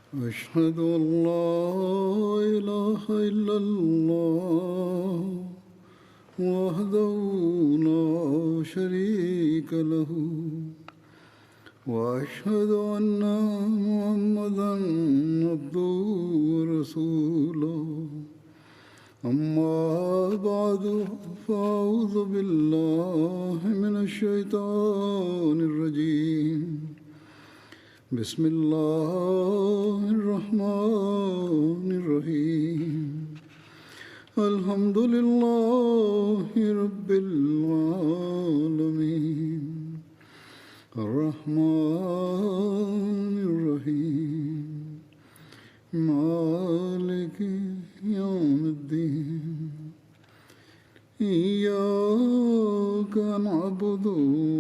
أشهد أن لا إله إلا الله وحده لا شريك له وأشهد أن محمدا عبده ورسوله أما بعد فأعوذ بالله من الشيطان الرجيم بسم الله الرحمن الرحيم الحمد لله رب العالمين الرحمن الرحيم مالك يوم الدين إياك نعبد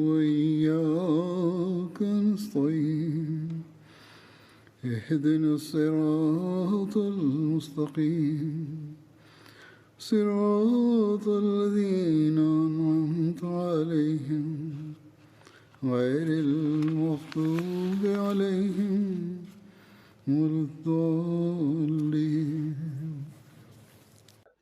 وإياك نستعين اهدنا الصراط المستقيم صراط الذين أنعمت عليهم غير المغضوب عليهم ولا الضالين.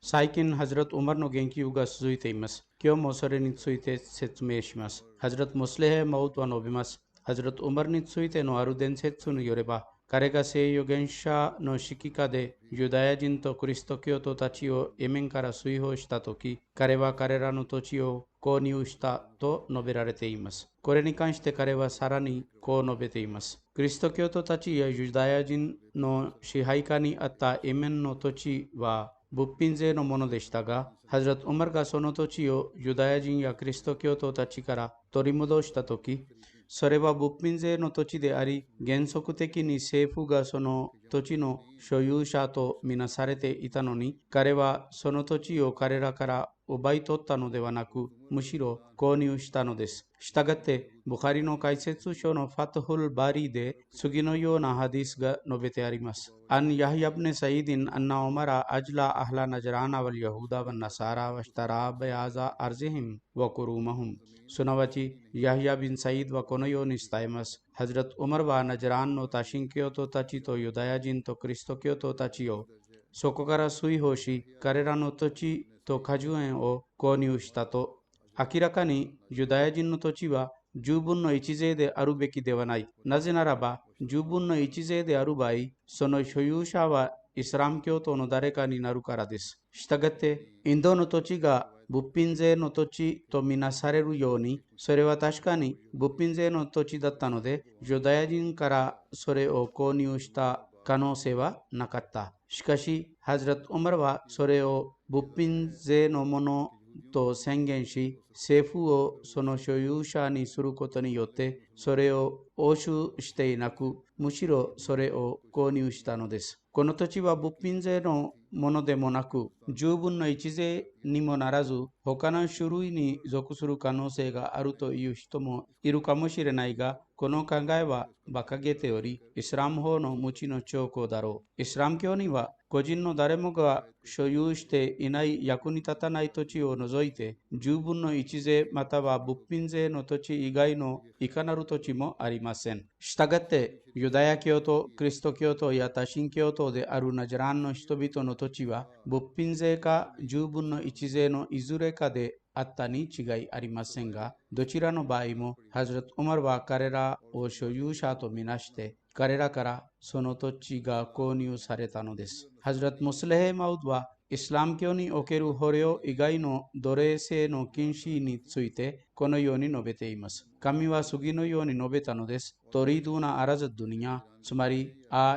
最近、ハズラト・ウマルの言及が続いています。今日もそれについて説明します。ハズラト・ムスレヘ・マウトは述べます。ハズラト・ウマルについてのある伝説によれば、彼が聖預言者の指揮下でユダヤ人とクリスト教徒たちをイエメンから追放したとき、彼は彼らの土地を購入したと述べられています。これに関して彼はさらにこう述べています。クリスト教徒たちやユダヤ人の支配下にあったイエメンの土地は物品税のものでしたが、ハズラト・ウマルがその土地をユダヤ人やキリスト教徒たちから取り戻したとき、それは物品税の土地であり、原則的に政府がその土地の所有者とみなされていたのに、彼はその土地を彼らから奪い取ったのではなく、むしろ購入したのです。したがって、ブカリの解説書のファトフル・バリで次のようなハディスが述べてあります。アン・ヤヒヤブネ・サイディン・アンナ・オマラ・アジラ・アフラ・ナジラーナ・ワル・ヤフダ・ワン・ナサラ・ワシタラ・ベアザ・アルゼヒム・ワクルーマフム。すなわち、ヤヒヤビン・サイドはこのように伝えます。ハズラト・ウマルはナジラーンの多神教徒たちとユダヤ人とクリスト教徒たちをそこから追放し、彼らの土地と果樹園を購入したと。明らかにユダヤ人の土地は10分の1税であるべきではない。なぜならば、10分の1税である場合、その所有者はイスラム教徒の誰かになるからです。したがって、インドの土地が物品税の土地とみなされるように、それは確かに物品税の土地だったので、ユダヤ人からそれを購入した可能性はなかった。しかし、ハズラト・ウマルはそれを物品税のものと宣言し、政府をその所有者にすることによって、それを押収していなく、むしろそれを購入したのです。この土地は物品税のものでもなく、10分の1税にもならず、他の種類に属する可能性があるという人もいるかもしれないが、この考えは馬鹿げており、イスラム法の無知の兆候だろう。イスラム教には、個人の誰もが所有していない役に立たない土地を除いて、10分の1税または物品税の土地以外のいかなる土地もありません。したがって、ユダヤ教徒、キリスト教徒や多神教徒であるナジャランの人々の土地は、物品税か10分の1税のいずれかであったに違いありませんが、どちらの場合も、ハズラト・ウマルは彼らを所有者とみなして、彼らからその土地が購入されたのです。ハズラト・ムスレヘ・マウドは、イスラム教における捕虜以外の奴隷制の禁止についてこのように述べています。神は次のように述べたのです。トリドゥナ・アラザ・ドゥニヤ、つまり、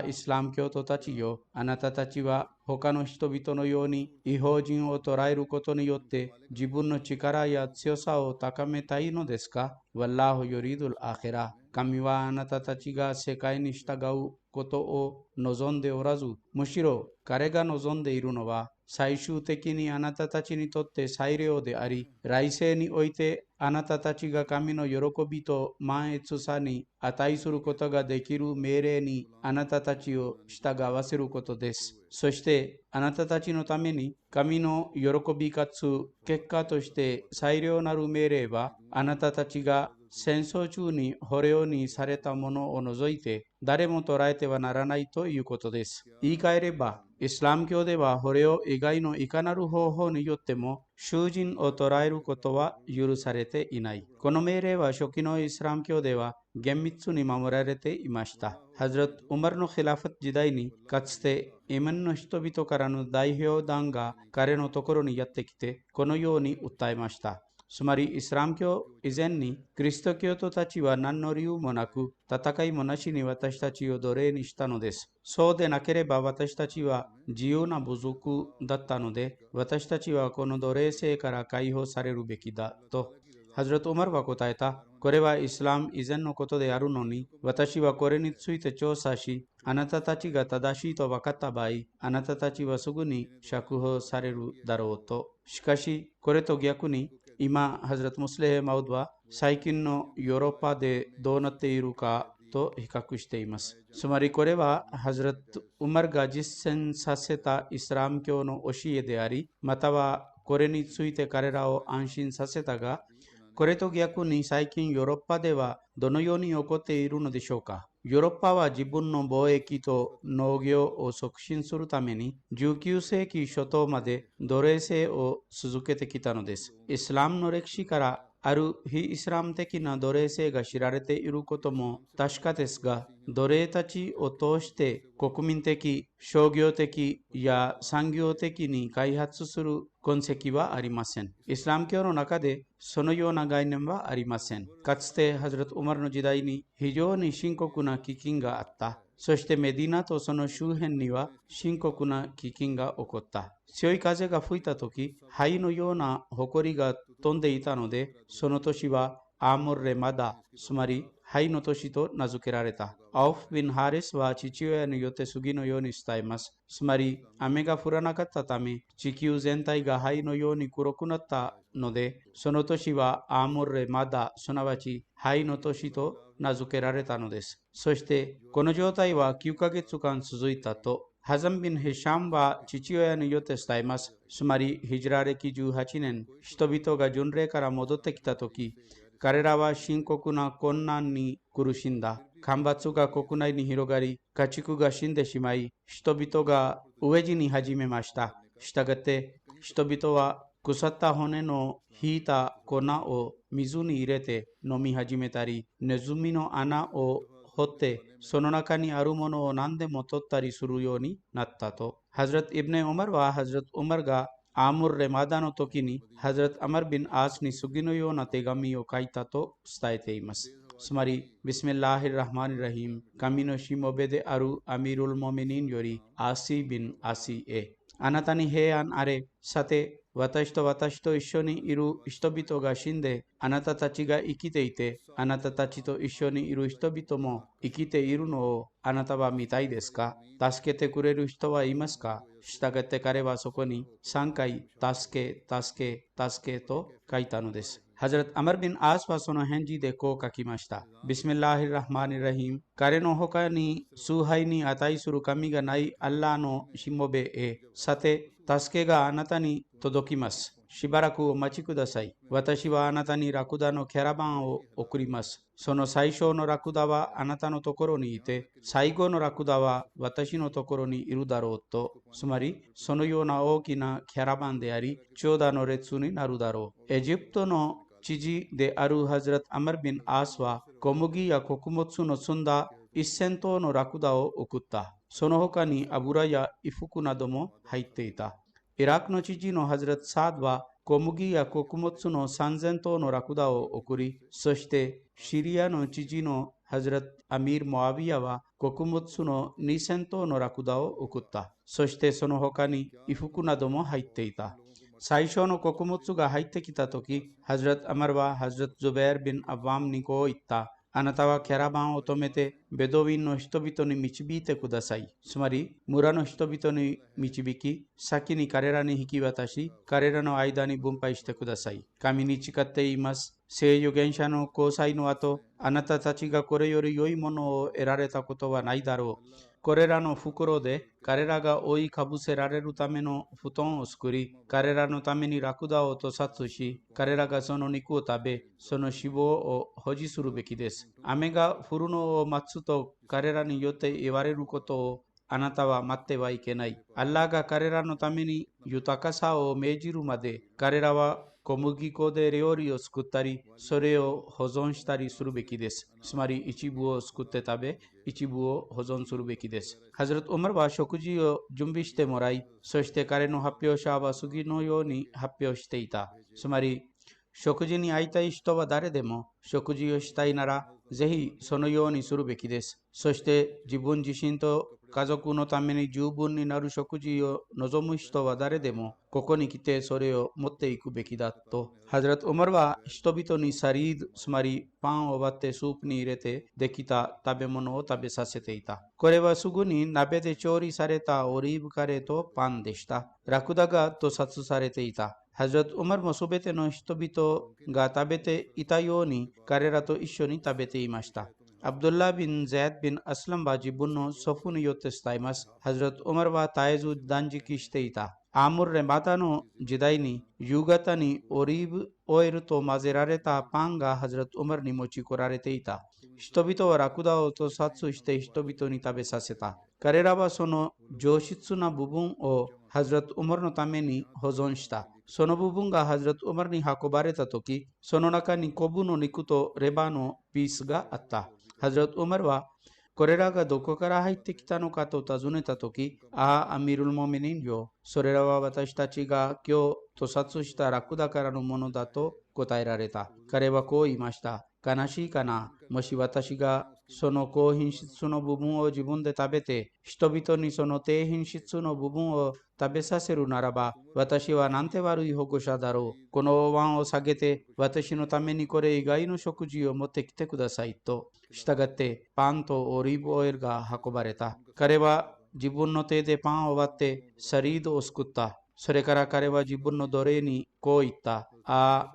イスラム教徒たちよ、あなたたちは他の人々のように違法人を捕らえることによって自分の力や強さを高めたいのですか？ワッラーホヨリドルアヘラ。神はあなたたちが世界に従うことを望んでおらず、むしろ彼が望んでいるのは最終的にあなたたちにとって最良であり、来世においてあなたたちが神の喜びと満悦さに値することができる命令にあなたたちを従わせることです。そしてあなたたちのために神の喜びかつ結果として最良なる命令はあなたたちが戦争中に捕虜にされた者を除いて誰も捕らえてはならないということです。言い換えれば、イスラム教では捕虜以外のいかなる方法によっても囚人を捕らえることは許されていない。この命令は初期のイスラム教では厳密に守られていました。ハズラット・ウマルのヒラファット時代にかつてイエメンの人々からの代表団が彼のところにやってきてこのように訴えました。つまりイスラム教以前にキリスト教徒たちは何の理由もなく戦いもなしに私たちを奴隷にしたのです。そうでなければ私たちは自由な部族だったので私たちはこの奴隷制から解放されるべきだとハズラト・ウマルは答えた。これはイスラム以前のことであるのに私はこれについて調査しあなたたちが正しいと分かった場合あなたたちはすぐに釈放されるだろうと。しかしこれと逆に今、ハズラト・ムスレヘ・マウドは最近のヨーロッパでどうなっているかと比較しています。つまりこれはハズラト・ウマルが実践させたイスラム教の教えであり、またはこれについて彼らを安心させたが、これと逆に最近ヨーロッパではどのように起こっているのでしょうか。ヨーロッパは自分の貿易と農業を促進するために19世紀初頭まで奴隷制を続けてきたのです。イスラムの歴史からある非イスラム的な奴隷制が知られていることも確かですが、奴隷たちを通して国民的、商業的や産業的に開発する痕跡はありません。イスラム教の中でそのような概念はありません。かつてハズラト・ウマルの時代に非常に深刻な飢饉があった。そしてメディナとその周辺には深刻な飢饉が起こった。強い風が吹いたとき、灰のような埃が飛んでいたので、その年はアームルレマダ、つまり灰の年と名付けられた。アウフ・ビン・ハリスは父親によって次のように伝えます。つまり雨が降らなかったため、地球全体が灰のように黒くなったので、その年はアームルレマダ、すなわち灰の年と名付けられたのです。そしてこの状態は9ヶ月間続いたとハザンビン・ヒシャンは父親によって伝えます。つまりヒジラ歴18年、人々が巡礼から戻ってきたとき、彼らは深刻な困難に苦しんだ。干ばつが国内に広がり、家畜が死んでしまい、人々が飢え死に始めました。したがって、人々は腐った骨のひいた粉を水に入れて飲み始めたり、ネズミの穴を掘ってその中にあるものを何でも取ったりするようになったと。ハズラト・イブネ・ウマルはハズラト・ウマルがアームル・レマダの時にハズラト・アマル・ビン・アースに次のような手紙を書いたと伝えています。つまり、ビスミッラー・ラハマン・ラヒム、神のしもべであるアミルル・モミニンよりアーシー・ビン・アシーへ。あなたに平安あれ。さて、私と一緒にいる人々が死んで、あなたたちが生きていて、あなたたちと一緒にいる人々も生きているのをあなたは見たいですか？助けてくれる人はいますか？したがって彼はそこに3回、助けと書いたのです。ハザラト・アマル・ビン・アースはその返事でこう書きました。ビスミッラー・ラハマン・ラヒム。彼の他に崇拝に値する神がないアッラーのしもべへ。さて、助けがあなたに届きます。しばらくお待ちください。私はあなたにラクダのキャラバンを送ります。その最初のラクダはあなたのところにいて、最後のラクダは私のところにいるだろうと。つまり、そのような大きなキャラバンであり、長蛇の列になるだろう。エジプトの知事であるハズラト・アマル・ビン・アースは、小麦や穀物の積んだ1000頭のラクダを送った。その他に油や衣服なども入っていた。イラクの知事のハズラト・サードは小麦や穀物の3000頭のラクダを送り、そしてシリアの知事のハズラト・アミール・モアビヤは穀物の2000頭のラクダを送った。そしてその他に衣服なども入っていた。最初の穀物が入ってきたとき、ハズラト・アマルはハズラト・ズベール・ビン・アワムにこう言った。あなたはキャラバンを止めてベドウィンの人々に導いてください。つまり村の人々に導き、先に彼らに引き渡し、彼らの間に分配してください。神に誓っています。聖預言者の交際の後、あなたたちがこれより良いものを得られたことはないだろう。これらの袋で彼らが追いかぶせられるための布団を作り、彼らのためにラクダを屠殺し、彼らがその肉を食べ、その脂肪を保持するべきです。雨が降るのを待つと彼らによって言われることをあなたは待ってはいけない。アッラーが彼らのために豊かさを命じるまで、彼らは小麦粉で料理を作ったり、それを保存したりするべきです。つまり一部を作って食べ、一部を保存するべきです。ハズラト・ウマーは食事を準備してもらい、そして彼の発表者は次のように発表していた。つまり、食事に会いたい人は誰でも食事をしたいなら、ぜひそのようにするべきです。そして自分自身と家族のために十分になる食事を望む人は誰でもここに来てそれを持っていくべきだと。ハズラト・ウマーは人々にサリード、つまりパンを割ってスープに入れてできた食べ物を食べさせていた。これはすぐに鍋で調理されたオリーブカレーとパンでした。ラクダが屠殺されていた。ハズラト・ウマーもすべての人々が食べていたように彼らと一緒に食べていました。アブドゥッラビン・ゼイド・ビン・アスラムは自分の祖父によって伝えます。ハズラト・ウマーは絶えず断食していた。アームル・レマタの時代に夕方にオリーブオイルと混ぜられたパンがハズラト・ウマーに持ち来られていた。人々はラクダを屠殺して人々に食べさせた。彼らはその上質な部分をハズラト・ウマーのために保存した。その部分がハズラト・ウマーに運ばれたとき、その中にコブの肉とレバーのピースがあった。ハズラト・ウマーはこれらがどこから入ってきたのかと尋ねたとき、アミルル・モミニンよ、それらは私たちが今日屠殺したラクダからのものだと答えられた。彼はこう言いました。悲しいかな。もし私がその高品質の部分を自分で食べて、人々にその低品質の部分を食べさせるならば、私はなんて悪い保護者だろう。このお椀を下げて、私のためにこれ以外の食事を持ってきてくださいと。したがって、パンとオリーブオイルが運ばれた。彼は自分の手でパンを割ってサリードを作った。それから彼は自分の奴隷にこう言った。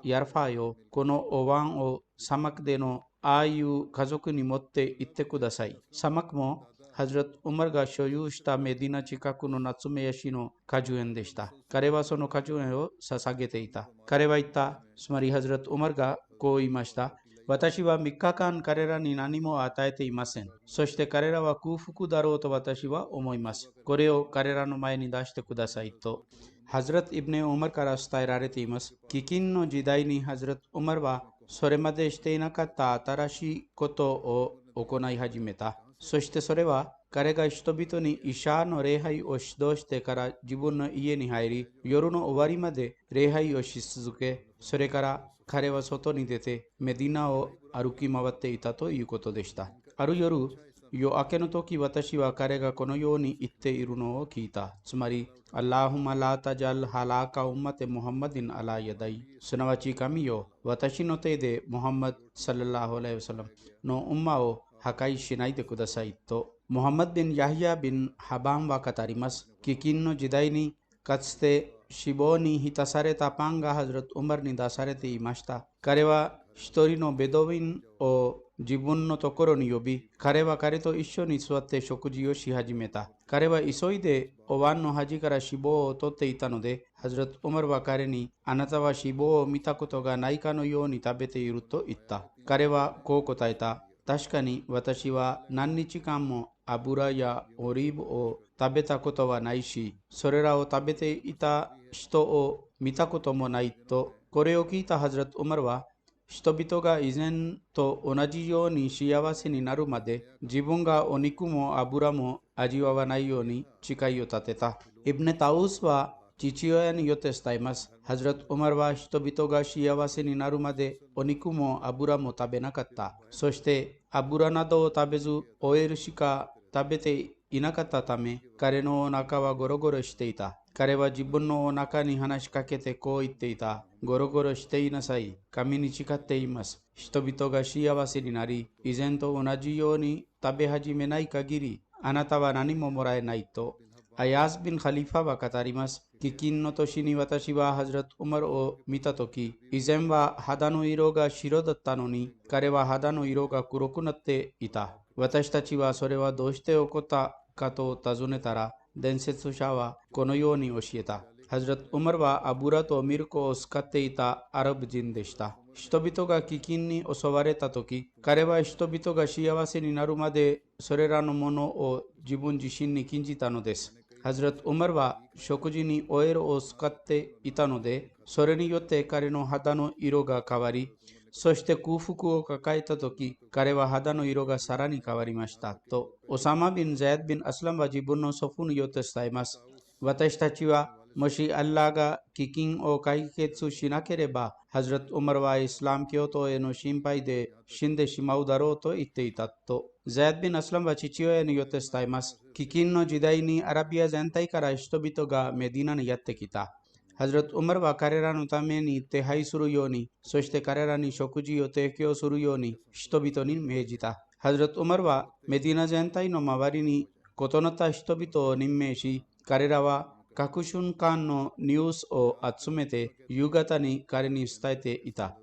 ヤルファよ、このお椀を砂漠でのああいう家族に持って行ってください。砂漠もハズラト・ウマーが所有したメディナ近くの夏目ヤシの果樹園でした。彼はその果樹園を捧げていた。彼は言った。つまりハズラト・ウマーがこう言いました。私は3日間彼らに何も与えていません。そして彼らは空腹だろうと私は思います。これを彼らの前に出してくださいと。ハズラト・イブネ・ウマーから伝えられています。飢饉の時代にハズラト・ウマーはそれまでしていなかった新しいことを行い始めた。そしてそれは彼が人々にイシャーの礼拝を指導してから自分の家に入り、夜の終わりまで礼拝をし続け、それから彼は外に出てメディナを歩き回っていたということでした。ある夜、夜明けの時、私は彼がこのように言っているのを聞いた。つまり、アッラーフマラタジャルハラカウマテムハンマディンアラヤダイ。すなわち神よ、私の手でムハンマドサララホアライワサラムのウンマを破壊しないでくださいと。ムハンマド・ビン・ヤヒヤ・ビン・ハバンは語ります。飢饉の時代にかつて脂肪に浸されたパンがハズラト・ウマーに出されていました。彼は一人のベドウィンを自分のところに呼び、彼は彼と一緒に座って食事をし始めた。彼は急いでお椀の端から脂肪を取っていたので、ハズラト・ウマーは彼に、あなたは脂肪を見たことがないかのように食べていると言った。彼はこう答えた。確かに私は何日間も油やオリーブを食べたことはないし、それらを食べていた人を見たこともないと。これを聞いたハズラト・ウマーは、人々が以前と同じように幸せになるまで自分がお肉も油も味わわないように誓いを立てた。イブネ・タウスは父親によって伝えます。ハズラト・ウマーは人々が幸せになるまでお肉も油も食べなかった。そして油などを食べずオイルしか食べていなかったため、彼のお腹はゴロゴロしていた。彼は自分のお腹に話しかけてこう言っていた。ゴロゴロしていなさい。神に誓っています。人々が幸せになり、以前と同じように食べ始めない限り、あなたは何ももらえないと。アヤス・ビン・カリファは語ります。飢饉の年に私はハズラト・ウマーを見たとき、以前は肌の色が白だったのに、彼は肌の色が黒くなっていた。私たちはそれはどうして起こったかと尋ねたら、伝説者はこのように教えた。ハズラット・ウマルはアブラとミルクを使っていたアラブ人でした。人々が飢饉に襲われたとき、彼は人々が幸せになるまでそれらのものを自分自身に禁じたのです。ハズラット・ウマルは食事にオイルを使っていたので、それによって彼の肌の色が変わり、そして空腹を抱えたとき、彼は肌の色がさらに変わりましたと、オサマ・ビン・ザヤド・ビン・アスラムは自分の祖父によって伝えます。私たちはもしアッラーが飢饉を解決しなければ、ハズラット・ウマルはイスラム教徒への心配で死んでしまうだろうと言っていたと、ザヤド・ビン・アスラムは父親によって伝えます。飢饉の時代にアラビア全体から人々がメディナにやってきた。ハズラット・ウマルは彼らのために手配するように、そして彼らに食事を提供するように人々に命じた。ハズラット・ウマルはメディナ全体の周りに異なった人々を任命し、彼らは各瞬間のニュースを集めて夕方に彼に伝えていた。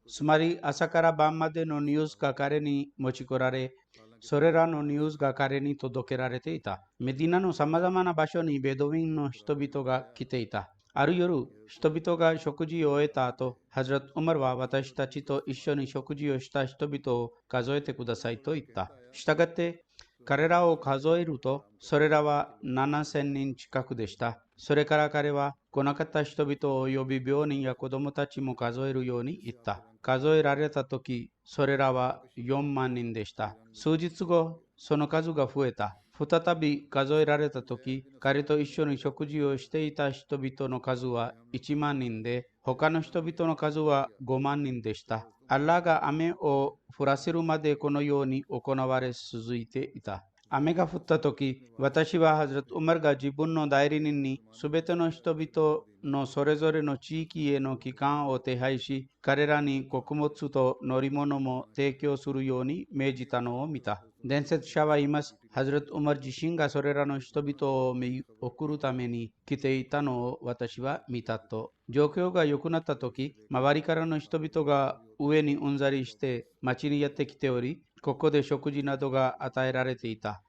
つまり朝から晩までのニュースが彼に持ち来られ、それらのニュースが彼に届けられていた。メディナのさまざまな場所にベドウィンの人々が来ていた。ある夜、人々が食事を終えた後、ハズラット・ウマルは私たちと一緒に食事をした人々を数えてくださいと言った。したがって、彼らを数えると、それらは7000人近くでした。それから彼は来なかった人々を呼び病人や子供たちも数えるように言った。数えられたとき、それらは4万人でした。数日後、その数が増えた。再び数えられたとき、彼と一緒に食事をしていた人々の数は1万人で、他の人々の数は5万人でした。アッラーが雨を降らせるまでこのように行われ続いていた。雨が降ったとき、私はハズラット・ウマルが自分の代理人にすべての人々のそれぞれの地域への帰還を手配し、彼らに穀物と乗り物も提供するように命じたのを見た。伝説者は言います。ハズラット・ウマル自身がそれらの人々を見送るために来ていたのを私は見たと。状況が良くなったとき、周りからの人々が上にうんざりして町にやってきており、ここで食事などが与えられていた。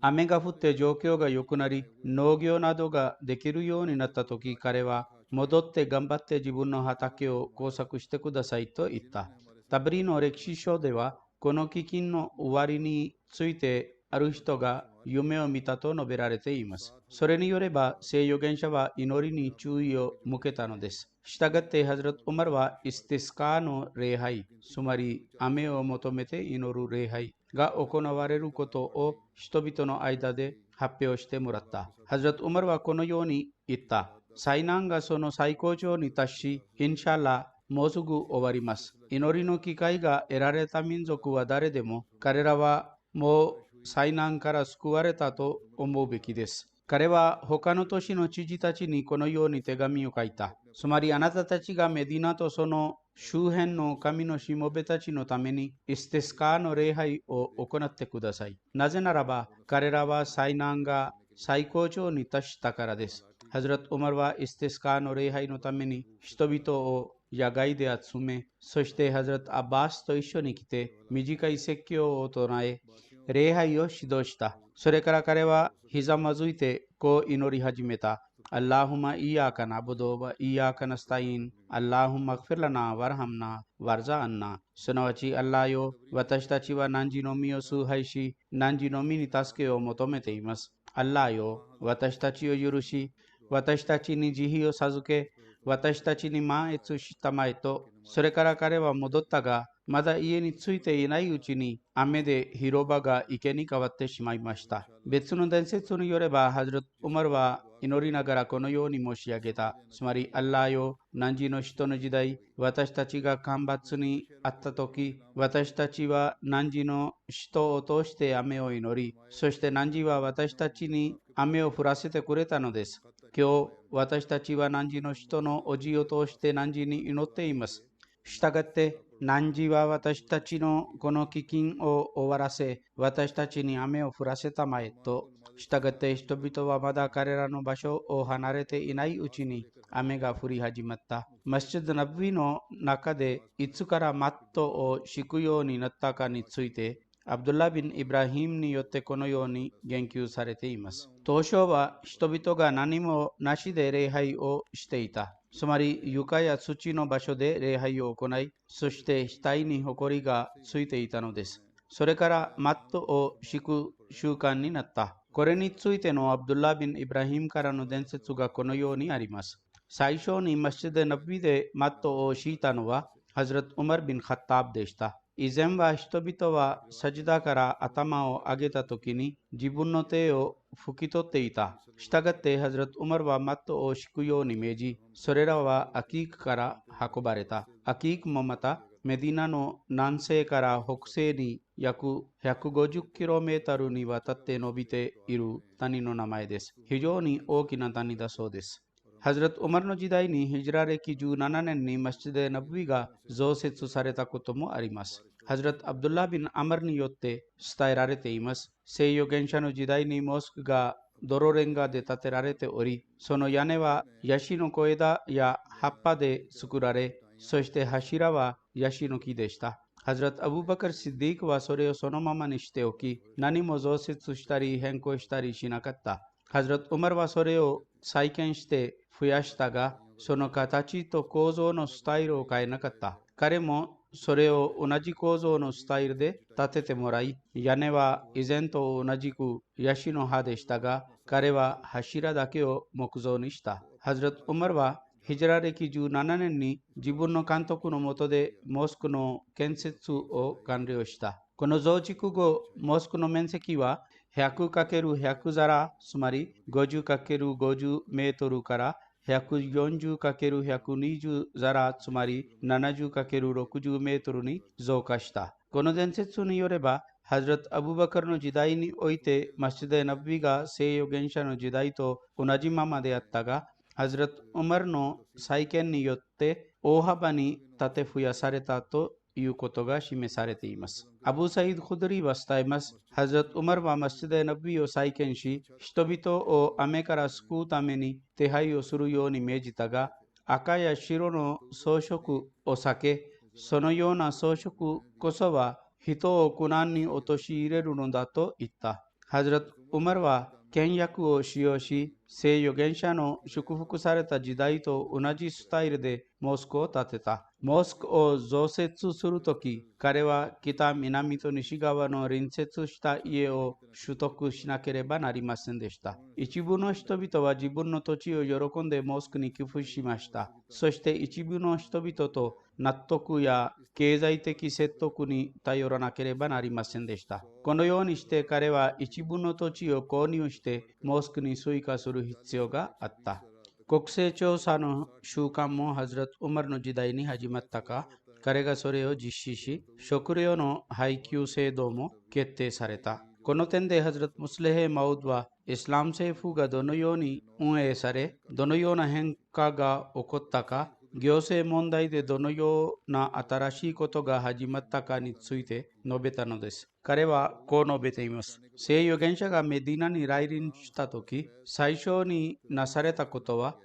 雨が降って状況が良くなり、農業などができるようになったとき、彼は戻って頑張って自分の畑を工作してくださいと言った。タブリの歴史書では、この飢饉の終わりについてある人が夢を見たと述べられています。それによれば、聖預言者は祈りに注意を向けたのです。したがって、ハズラット・ウマルはイスティスカーの礼拝、つまり雨を求めて祈る礼拝が行われることを人々の間で発表してもらった。ハズラット・ウマルはこのように言った。災難がその最高潮に達し、インシャアラ、もうすぐ終わります。祈りの機会が得られた民族は誰でも、彼らはもう災難から救われたと思うべきです。彼は他の都市の知事たちにこのように手紙を書いた。つまりあなたたちがメディナとその周辺の神のしもべたちのためにイステスカーの礼拝を行ってください。なぜならば彼らは災難が最高潮に達したからです。ハズラット・ウマルはイステスカーの礼拝のために人々を野外で集め、そしてハズラット・アッバースと一緒に来て短い説教を唱え、礼拝を指導した。それから彼はひざまずいてこう祈り始めた。アッラーフマイヤーカナブドバイヤーカナスタイン、アッラーフマクフィラナ、ワラハムナ、ワルザアンナ。すなわち、アッラーよ、私たちは汝の身を崇拝し、汝の身に助けを求めています。アッラーよ、私たちを許し、私たちに慈悲を授け、私たちに満悦したまえと。それから彼は戻ったが、まだ家に着いていないうちに雨で広場が池に変わってしまいました。別の伝説によれば、ハズラット・ウマルは祈りながらこのように申し上げた。つまり、アッラーよ、汝の人の時代、私たちが干ばつにあった時、私たちは汝の人を通して雨を祈り、そして汝は私たちに雨を降らせてくれたのです。今日、私たちは汝の人のおじを通して汝に祈っています。したがって、汝は私たちのこの飢饉を終わらせ、私たちに雨を降らせたまえと。したがって人々はまだ彼らの場所を離れていないうちに雨が降り始まった。マスジッド・ナブウィの中でいつからマットを敷くようになったかについて、アブドゥラ・ビン・イブラヒムによってこのように言及されています。当初は人々が何もなしで礼拝をしていた。つまり床や土の場所で礼拝を行い、そして額に埃がついていたのです。それからマットを敷く習慣になった。これについてのアブドゥラ・ビン・イブラヒムからの伝説がこのようにあります。最初にマスジド・ナビでマットを敷いたのはハズラト・ウマル・ビン・カッターブでした。以前は人々はサジダから頭を上げたときに自分の手を拭き取っていた。したがってハズラト・ウマルはマットを敷くように命じ、それらはアキークから運ばれた。アキークもまたメディナの南西から北西に約 150km にわたって伸びている谷の名前です。非常に大きな谷だそうです。ハズラト・ウマルの時代にヒジラ歴17年にマスジド・ナブウィが増設されたこともあります。ハズラト・アブドゥラ・ビン・アマルによって伝えられています。西洋原者の時代にモスクが泥レンガで建てられており、その屋根はヤシの小枝や葉っぱで作られ、そして柱はヤシの木でした。ハズラト・アブバカル・シッディークはそれをそのままにしておき、何も増設したり変更したりしなかった。ハズラト・ウマルはそれを再建して増やしたが、その形と構造のスタイルを変えなかった。彼もそれを同じ構造のスタイルで建ててもらい、屋根は以前と同じくヤシの葉でしたが、彼は柱だけを木造にした。ハズラト・ウマルはヒジラ歴17年に自分の監督の下でモスクの建設を完了した。この増築後、モスクの面積は 100×100 ザラ、つまり 50×50 メートルから 140×120 ザラ、つまり 70×60 メートルに増加した。この伝説によれば、ハズラト・アブバカルの時代において、マスジド・ナブウィが西洋原者の時代と同じままであったが、ハズラト・ウマルの再建によって大幅に建て増やされたということが示されています。アブ・サイド・クドリは伝えます。ハズラト・ウマルはマスジド・ナブウィを再建し、人々を雨から救うために手配をするように命じたが、赤や白の装飾を避け、そのような装飾こそは人を苦難に陥れるのだと言った。ハズラト・ウマルは倹約を使用し、西洋原者の祝福された時代と同じスタイルでモスクを建てた。モスクを増設するとき、彼は北、南と西側の隣接した家を取得しなければなりませんでした。一部の人々は自分の土地を喜んでモスクに寄付しました。そして一部の人々と納得や経済的説得に頼らなければなりませんでした。このようにして彼は一部の土地を購入してモスクに追加する必要があった。国勢調査の習慣もハズラト・ウマルの時代に始まったが、彼がそれを実施し、食料の配給制度も決定された。この点でハズラト・ムスレヘ・マウドは、イスラム政府がどのように運営され、どのような変化が起こったか、行政問題でどのような新しいことが始まったかについて述べたのです。彼はこう述べています。西洋原者がメディナに来臨したとき、最初になされたことは、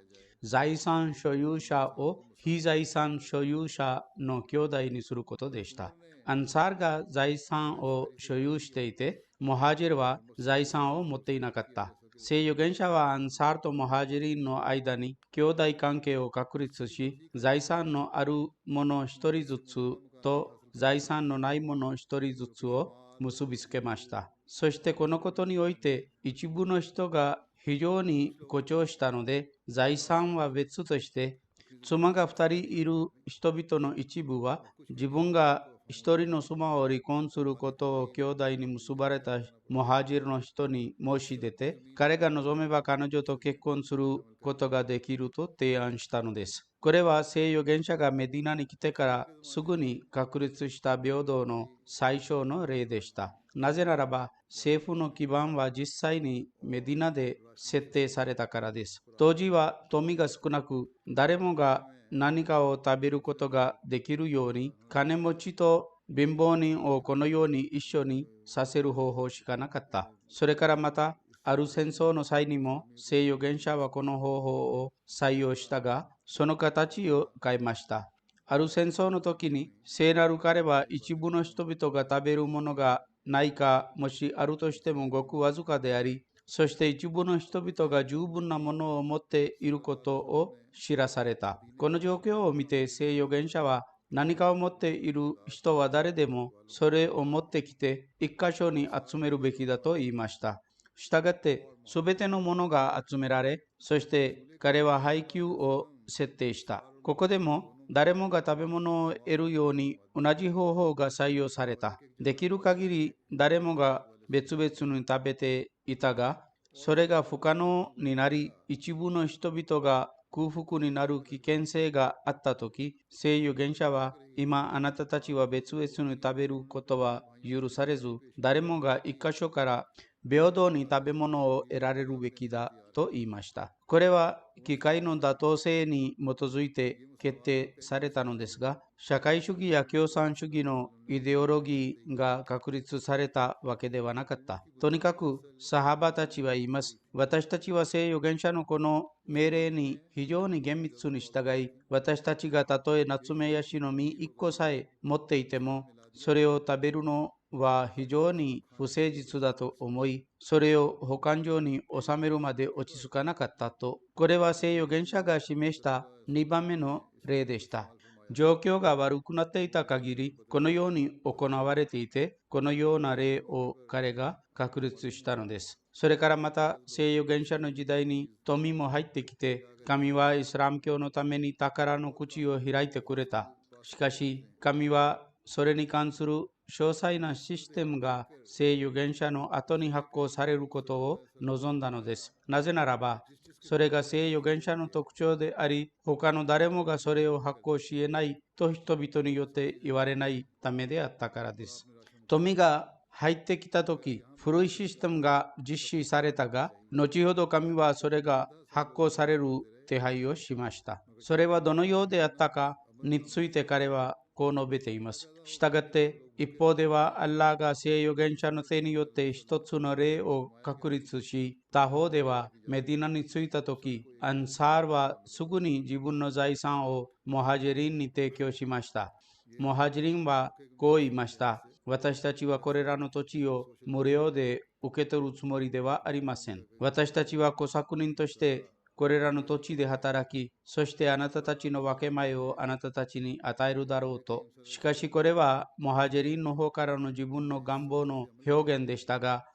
財産所有者を非財産所有者の兄弟にすることでした。アンサーが財産を所有していて、モハジルは財産を持っていなかった。西洋原者はアンサーとモハジリンの間に兄弟関係を確立し、財産のある者一人ずつと財産のない者一人ずつを結びつけました。そしてこのことにおいて一部の人が非常に誇張したので、財産は別として、妻が2人いる人々の一部は自分が一人の妻を離婚することを兄弟に結ばれたモハジルの人に申し出て、彼が望めば彼女と結婚することができると提案したのです。これは西洋原者がメディナに来てからすぐに確立した平等の最初の例でした。なぜならば、政府の基盤は実際にメディナで設定されたからです。当時は富が少なく、誰もが何かを食べることができるように、金持ちと貧乏人をこのように一緒にさせる方法しかなかった。それからまた、ある戦争の際にも西洋原者はこの方法を採用したが、その形を変えました。ある戦争の時に聖なる彼は一部の人々が食べるものがないか、もしあるとしてもごくわずかであり、そして一部の人々が十分なものを持っていることを知らされた。この状況を見て聖預言者は、何かを持っている人は誰でもそれを持ってきて一箇所に集めるべきだと言いました。したがって、すべてのものが集められ、そして彼は配給を設定した。ここでも誰もが食べ物を得るように同じ方法が採用された。できる限り誰もが別々に食べていたが、それが不可能になり、一部の人々が空腹になる危険性があったとき、聖預言者は、今あなたたちは別々に食べることは許されず、誰もが一箇所から平等に食べ物を得られるべきだと言いました。これは機械の妥当性に基づいて決定されたのですが、社会主義や共産主義のイデオロギーが確立されたわけではなかった。とにかく、サハバたちは言います。私たちは聖預言者のこの命令に非常に厳密に従い、私たちがたとえナツメヤシの実1個さえ持っていても、それを食べるのは非常に不誠実だと思い、それを保管所に収めるまで落ち着かなかったと。これは聖預言者が示した2番目の例でした。状況が悪くなっていた限り、このように行われていて、このような例を彼が確立したのです。それからまた、聖預言者の時代に富も入ってきて、神はイスラム教のために宝の口を開いてくれた。しかし、神はそれに関する詳細なシステムが聖預言者の後に発行されることを望んだのです。なぜならば、それが聖預言者の特徴であり、他の誰もがそれを発行し得ないと人々によって言われないためであったからです。富が入ってきたとき、古いシステムが実施されたが、後ほど神はそれが発行される手配をしました。それはどのようであったかについて彼はこう述べています。したがって、一方ではアッラーが聖預言者の手によって一つの例を確立し、他方ではメディナに着いたとき、アンサールはすぐに自分の財産をモハジリンに提供しました。モハジリンはこう言いました。私たちはこれらの土地を無料で受け取るつもりではありません。私たちは小作人としてこれらの土地で働き、そしてあなたたちの分け前をあなたたちに与えるだろうと。しかしこれはモハジェリンの方からの自分の願望の表現でしたが、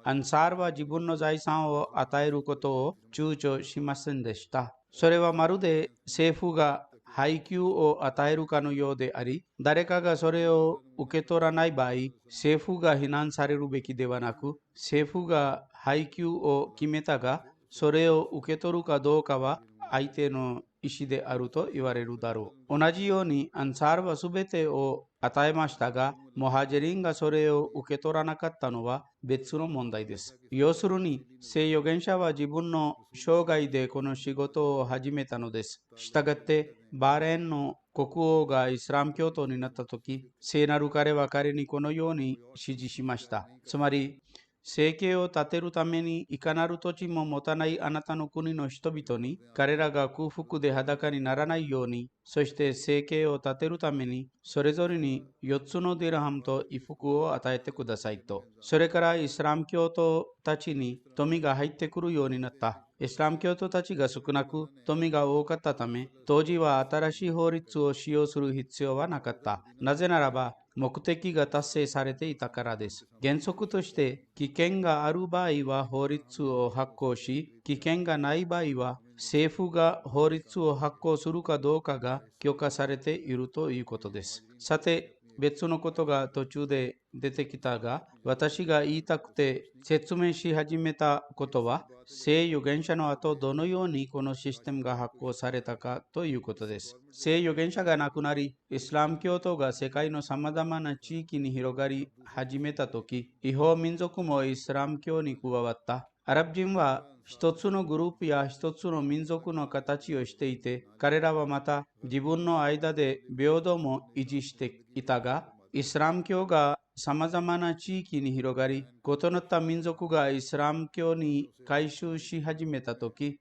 アンサールは自分の財産を与えることを躊躇しませんでした。それはまるで政府が配給を与えるかのようであり、誰かがそれを受け取らない場合、政府が非難されるべきではなく、政府が配給を決めたが、それを受け取るかどうかは相手の意思であると言われるだろう。同じようにアンサールは全てを与えましたが、モハジェリンがそれを受け取らなかったのは別の問題です。要するに、聖預言者は自分の生涯でこの仕事を始めたのです。したがって、バーレーンの国王がイスラム教徒になったとき、聖なる彼は彼にこのように指示しました。つまり、生計を立てるためにいかなる土地も持たないあなたの国の人々に、彼らが空腹で裸にならないように、そして生計を立てるために、それぞれに4つのディルハムと衣服を与えてくださいと。それからイスラム教徒たちに富が入ってくるようになった。イスラム教徒たちが少なく富が多かったため、当時は新しい法律を使用する必要はなかった。なぜならば、目的が達成されていたからです。原則として、危険がある場合は法律を発行し、危険がない場合は政府が法律を発行するかどうかが許可されているということです。さて、別のことが途中で出てきたが、私が言いたくて説明し始めたことは、聖預言者の後どのようにこのシステムが発行されたかということです。聖預言者が亡くなり、イスラム教徒が世界のさまざまな地域に広がり始めたとき、違法民族もイスラム教に加わった。アラブ人は一つのグループや一つの民族の形をしていて、彼らはまた自分の間で平等も維持していたが、イスラム教がさまざまな地域に広がり、異なった民族がイスラム教に改宗し始めたとき、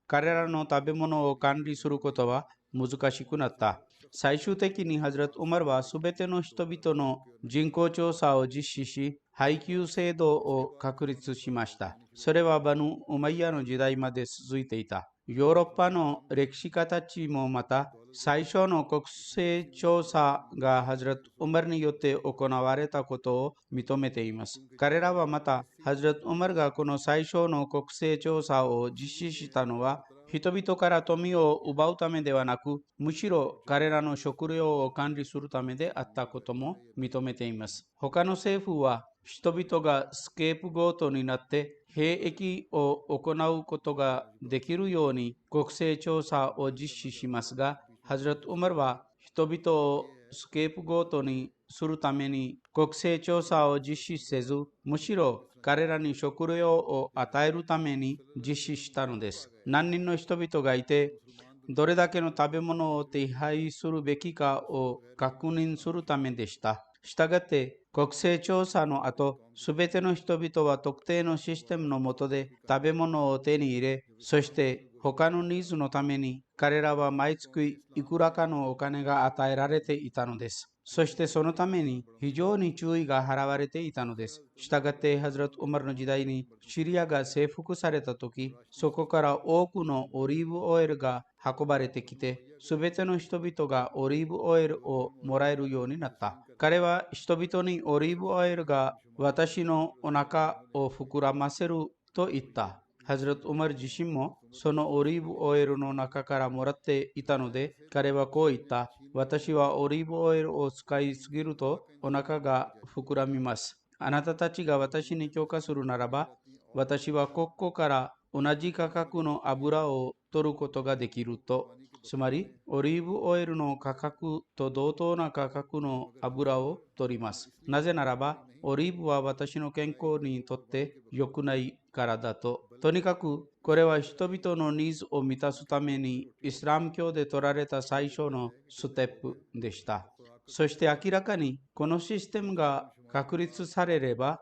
彼らの食べ物を管理することは難しくなった。最終的にハズラト・ウマルはすべての人々の人口調査を実施し、配給制度を確立しました。それはバヌ・ウマイヤの時代まで続いていた。ヨーロッパの歴史家たちもまた、最初の国勢調査がハズラット・ウマルによって行われたことを認めています。彼らはまた、ハズラット・ウマルがこの最初の国勢調査を実施したのは、人々から富を奪うためではなく、むしろ彼らの食料を管理するためであったことも認めています。他の政府は、人々がスケープゴートになって兵役を行うことができるように国勢調査を実施しますが、ハズラット・ウマルは人々をスケープゴートにするために国勢調査を実施せず、むしろ彼らに食料を与えるために実施したのです。何人の人々がいて、どれだけの食べ物を手配するべきかを確認するためでした。したがって、国勢調査の後、すべての人々は特定のシステムの下で食べ物を手に入れ、そして他のニーズのために彼らは毎月いくらかのお金が与えられていたのです。そしてそのために非常に注意が払われていたのです。したがってハズラット・ウマルの時代にシリアが征服された時、そこから多くのオリーブオイルが運ばれてきて、すべての人々がオリーブオイルをもらえるようになった。彼は人々にオリーブオイルが私のお腹を膨らませると言った。ハズラット・ウマル自身もそのオリーブオイルの中からもらっていたので、彼はこう言った。私はオリーブオイルを使いすぎるとお腹が膨らみます。あなたたちが私に許可するならば、私はここから同じ価格の油を取ることができると。つまり、オリーブオイルの価格と同等な価格の油を取ります。なぜならば、オリーブは私の健康にとって良くないからだと。とにかく、これは人々のニーズを満たすためにイスラム教で取られた最初のステップでした。そして明らかにこのシステムが確立されれば、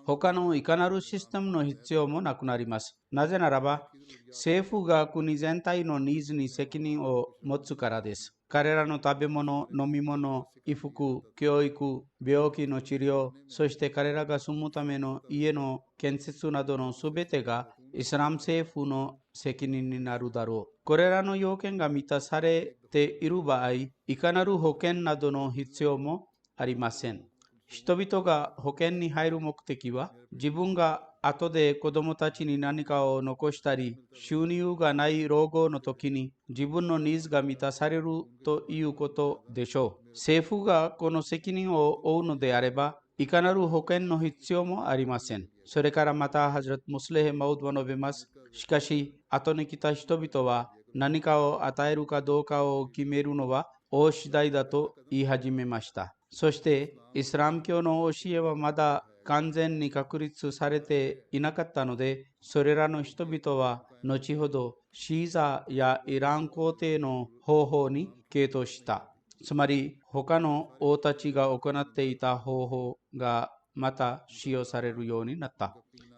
他のいかなるシステムの必要もなくなります。なぜならば、政府が国全体のニーズに責任を持つからです。彼らの食べ物、飲み物、衣服、教育、病気の治療、そして彼らが住むための家の建設などのすべてがイスラム政府の責任になるだろう。これらの要件が満たされている場合、いかなる保険などの必要もありません。人々が保険に入る目的は、自分が後で子供たちに何かを残したり、収入がない老後の時に自分のニーズが満たされるということでしょう。政府がこの責任を負うのであれば、いかなる保険の必要もありません。それからまた、ハズラット・ムスレヘ・マウドは述べます。しかし、後に来た人々は何かを与えるかどうかを決めるのは王次第だと言い始めました。そして、イスラム教の教えはまだ完全に確立されていなかったので、それらの人々は後ほどシーザーやイラン皇帝の方法に傾倒した。つまり、他の王たちが行っていた方法がまた使用されるようになった。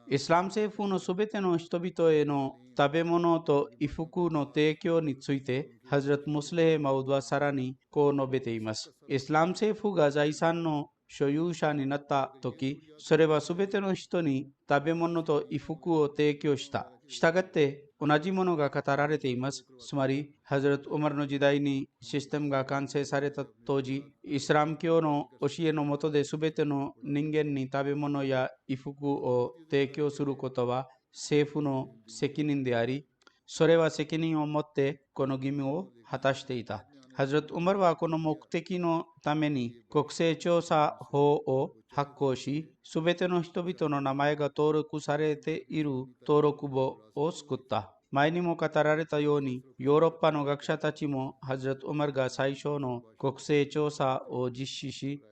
イスラム政府のすべての人々への食べ物と衣服の提供について、ハズラット・ムスレヘ・マウドはさらにこう述べています。イスラム政府が財産の所有者になったとき、それはすべての人に食べ物と衣服を提供した。したがって同じものが語られています。つまり、ハズラット・ウマルの時代にシステムが完成された当時、イスラム教の教えのもとで全ての人間に食べ物や衣服を提供することは政府の責任であり、それは責任を持ってこの義務を果たしていた。ハズラット・ウマルはこの目的のために国勢調査法を発行し、すべての人々の名前が登録されている登録簿を作った。前にも語られたように、ヨーロッパの学者たちもハズラット・ウマルが最初の国勢調査を実施し、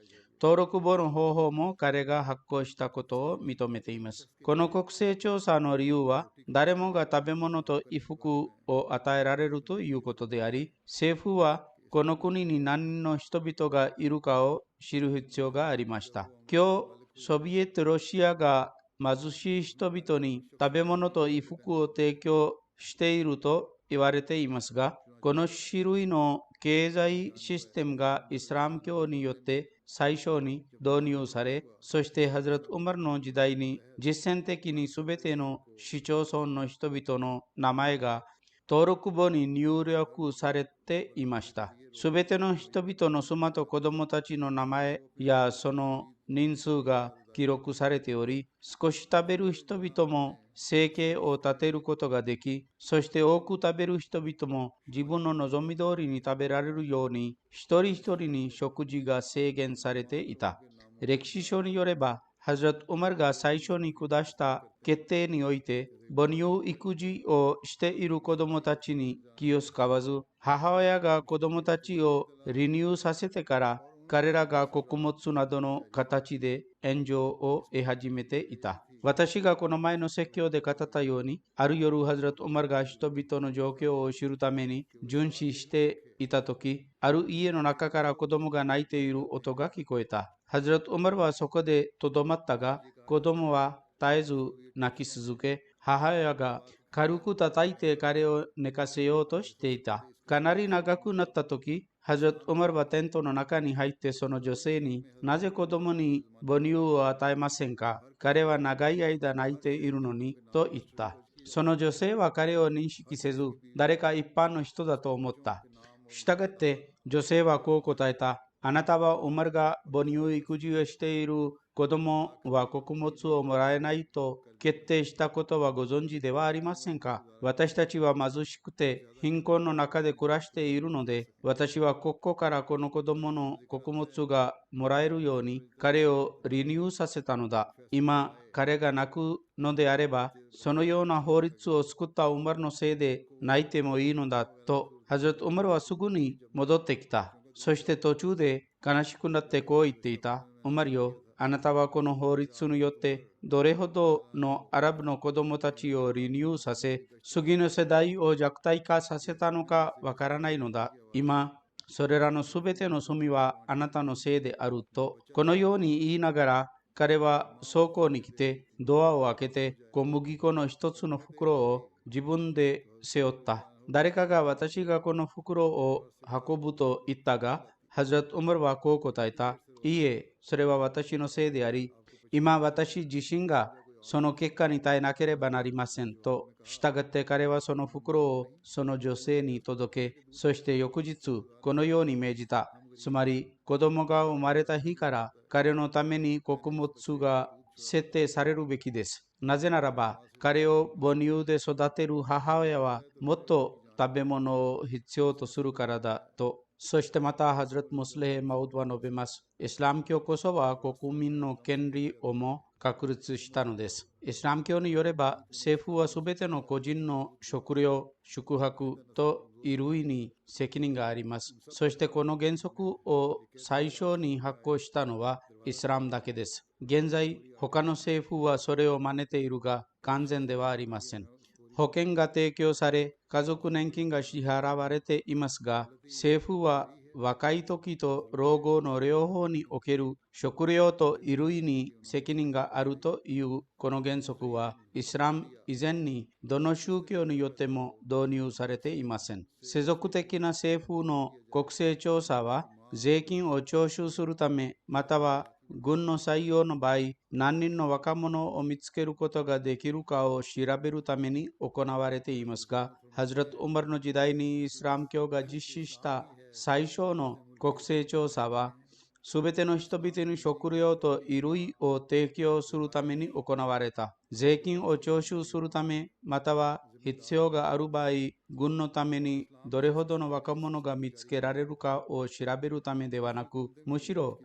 登録簿の方法も彼が発行したことを認めています。この国勢調査の理由は、誰もが食べ物と衣服を与えられるということであり、政府はこの国に何人の人々がいるかを知る必要がありました。今日、ソビエト・ロシアが貧しい人々に食べ物と衣服を提供していると言われていますが、この種類の経済システムがイスラム教によって最初に導入され、そしてハズラト・ウマルの時代に実践的にすべての市町村の人々の名前が登録簿に入力されていました。すべての人々の妻と子供たちの名前やその人数が記録されており、少し食べる人々も生計を立てることができ、そして多く食べる人々も自分の望み通りに食べられるように、一人一人に食事が制限されていた。歴史書によれば、ハズラト・ウマルが最初に下した決定において、母乳育児をしている子供たちに気を使わず、母親が子供たちを離乳させてから、彼らが穀物などの形で援助を得始めていた。私がこの前の説教で語ったように、ある夜、ハズラト・ウマルが人々の状況を知るために巡視していたとき、ある家の中から子供が泣いている音が聞こえた。ハズラト・ウマルはそこでとどまったが、子供は絶えず泣き続け、母親が軽く叩いて彼を寝かせようとしていた。かなり長くなったとき、ハズラト・ウマルはテントの中に入ってその女性に、なぜ子供に母乳を与えませんか？彼は長い間泣いているのに、と言った。その女性は彼を認識せず、誰か一般の人だと思った。したがって女性はこう答えた。あなたはウマルが母乳育児をしている子供は穀物をもらえないと決定したことはご存知ではありませんか？私たちは貧しくて貧困の中で暮らしているので、私はここからこの子供の穀物がもらえるように彼を離乳させたのだ。今彼が泣くのであれば、そのような法律を作ったウマルのせいで泣いてもいいのだと、ハズラト・ウマルはすぐに戻ってきた。そして途中で悲しくなってこう言っていた。ウマルよ、あなたはこの法律によってどれほどのアラブの子供たちを離乳させ、次の世代を弱体化させたのかわからないのだ。今、それらのすべての罪はあなたのせいであると、このように言いながら、彼は倉庫に来てドアを開けて小麦粉の一つの袋を自分で背負った。誰かが私がこの袋を運ぶと言ったが、ハズラト・ウマルはこう答えた。いいえ、それは私のせいであり、今私自身がその結果に耐えなければなりませんと。したがって彼はその袋をその女性に届け、そして翌日このように命じた。つまり子供が生まれた日から彼のために穀物が設定されるべきです。なぜならば彼を母乳で育てる母親はもっと食べ物を必要とするからだと。そしてまたハズラト・ムスレヘ・マウドは述べます。イスラム教こそは国民の権利をも確立したのです。イスラム教によれば政府はすべての個人の食料、宿泊と衣類に責任があります。そしてこの原則を最初に発行したのはイスラムだけです。現在、他の政府はそれを真似ているが完全ではありません。保険が提供され、家族年金が支払われていますが、政府は若い時と老後の両方における食料と衣類に責任があるというこの原則は、イスラム以前にどの宗教によっても導入されていません。世俗的な政府の国勢調査は、税金を徴収するため、または軍の採用の場合、何人の若者を見つけることができるかを調べるために行われていますが、ハズラト・ウマルの時代にイスラム教が実施した最初の国勢調査は、すべての人々に食料と衣類を提供するために行われた。税金を徴収するため、または必要がある場合、軍のためにどれほどの若者が見つけられるかを調べるためではなく、むしろ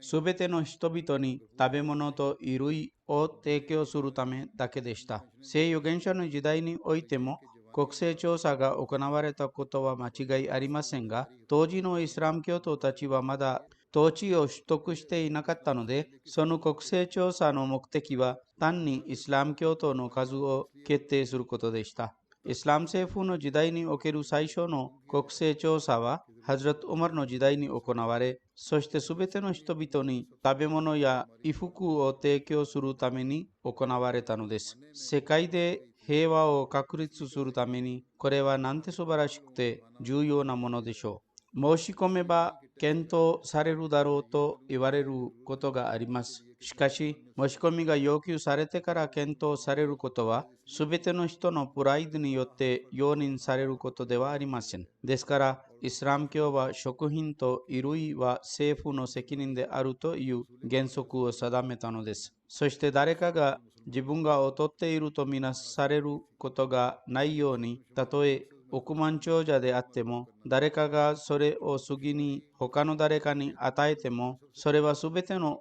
すべての人々に食べ物と衣類を提供するためだけでした。聖預言者の時代においても国勢調査が行われたことは間違いありませんが、当時のイスラム教徒たちはまだ統治を取得していなかったので、その国勢調査の目的は単にイスラム教徒の数を決定することでした。イスラム政府の時代における最初の国勢調査はハズラト・ウマルの時代に行われ、そしてすべての人々に食べ物や衣服を提供するために行われたのです。世界で平和を確立するために、これはなんて素晴らしくて重要なものでしょう。申し込めば検討されるだろうと言われることがあります。しかし、申し込みが要求されてから検討されることは、すべての人のプライドによって容認されることではありません。ですから、イスラム教は食品と衣類は政府の責任であるという原則を定めたのです。そして誰かが自分が劣っているとみなされることがないように、たとえ億万長者であっても、誰かがそれを次に他の誰かに与えても、それはすべての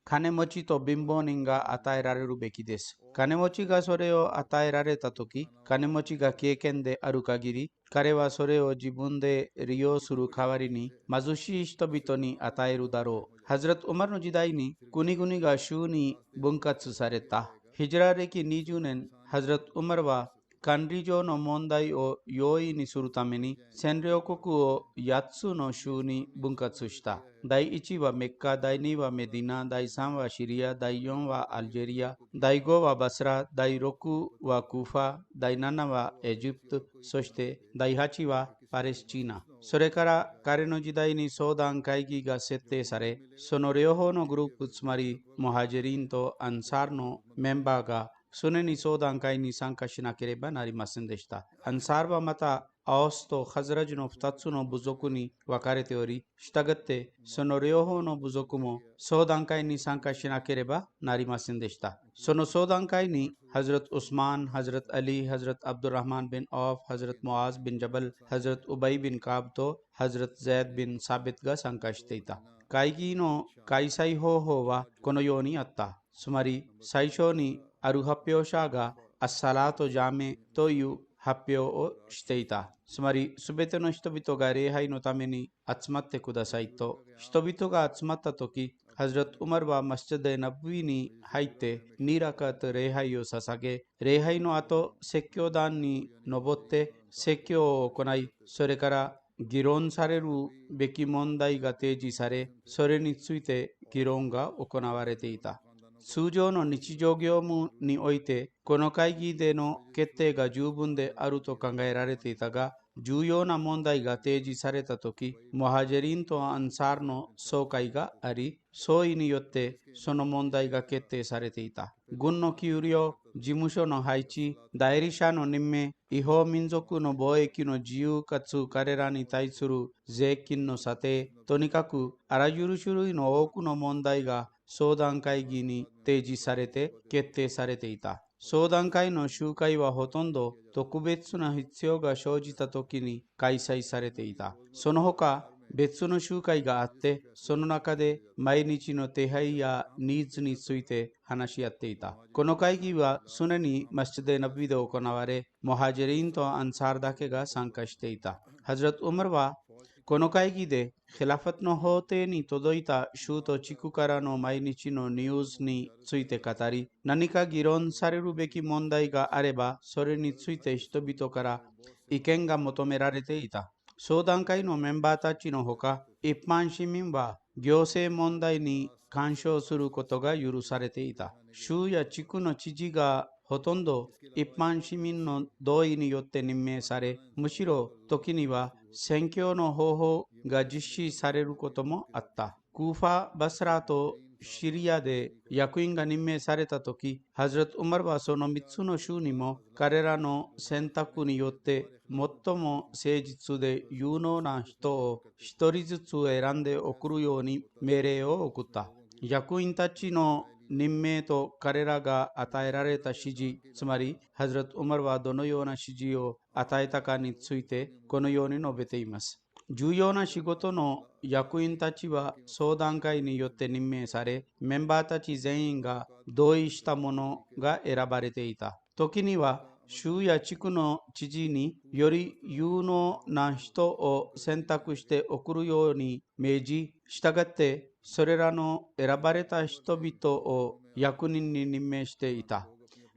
金持ちと貧乏人が与えられるべきです。金持ちがそれを与えられたとき、金持ちが経験である限り、彼はそれを自分で利用する代わりに貧しい人々に与えるだろう。ハズラト・ウマルの時代に国々が州に分割された。ヒジラ歴20年、ハズラト・ウマルは管理上の問題を容易にするために占領国を8つの州に分割した。第1はメッカ、第2はメディナ、第3はシリア、第4はアルジェリア、第5はバスラ、第6はクーファ、第7はエジプト、そして第8はパレスチナ。それから彼の時代に相談会議が設定され、その両方のグループ、つまりモハジェリンとアンサーのメンバーが常に相談会に参加しなければなりませんでした。アンサーはまた、アオスとハズラジの2つの部族に分かれており、したがってその両方の部族も相談会に参加しなければなりませんでした。その相談会にハズラト・ウスマン、ハズラト・アリ、ハズラト・アブドゥラハマン・ビン・オフ、ハズラト・モアズ・ビン・ジャバル、ハズラト・ウバイ・ビン・カーブとハズラト・ゼイド・ビン・サビットが参加していた。会議の開催方法はこのようにあった。つまり最初にある発表者がアッサラート・ジャメという発表をしていた。つまり、すべての人々が礼拝のために集まってくださいと。人々が集まったとき、ハズラト・ウマルはマスジド・ナブウィに入って2ラカと礼拝を捧げ、礼拝の後、説教壇に登って説教を行い、それから議論されるべき問題が提示され、それについて議論が行われていた。通常の日常業務において、この会議での決定が十分であると考えられていたが、重要な問題が提示されたとき、モハジェリンとアンサーの総会があり、総意によってその問題が決定されていた。軍の給料、事務所の配置、代理者の任命、違法民族の貿易の自由かつ彼らに対する税金の査定、とにかくあらゆる種類の多くの問題が相談会議に提示されて決定されていた。相談会の集会はほとんど特別な必要が生じた時に開催されていた。その他、別の集会があって、その中で毎日の手配やニーズについて話し合っていた。この会議は常にマスジド・ナビで行われ、モハジェリンとアンサーだけが参加していた。ハズラト・ウマルはこの会議でヒラファトの法廷に届いた州と地区からの毎日のニュースについて語り、何か議論されるべき問題があれば、それについて人々から意見が求められていた。相談会のメンバーたちのほか、一般市民は行政問題に干渉することが許されていた。州や地区の知事がほとんど一般市民の同意によって任命され、むしろ時には選挙の方法が実施されることもあった。クーファ、バスラとシリアで役員が任命されたとき、ハズラト・ウマルはその3つの州にも彼らの選択によって最も誠実で有能な人を一人ずつ選んで送るように命令を送った。役員たちの任命と彼らが与えられた指示、つまりハズラト・ウマルはどのような指示を与えたかについてこのように述べています。重要な仕事の役員たちは相談会によって任命され、メンバーたち全員が同意したものが選ばれていた。時には州や地区の知事により有能な人を選択して送るように命じ、従ってそれらの選ばれた人々を役人に任命していた。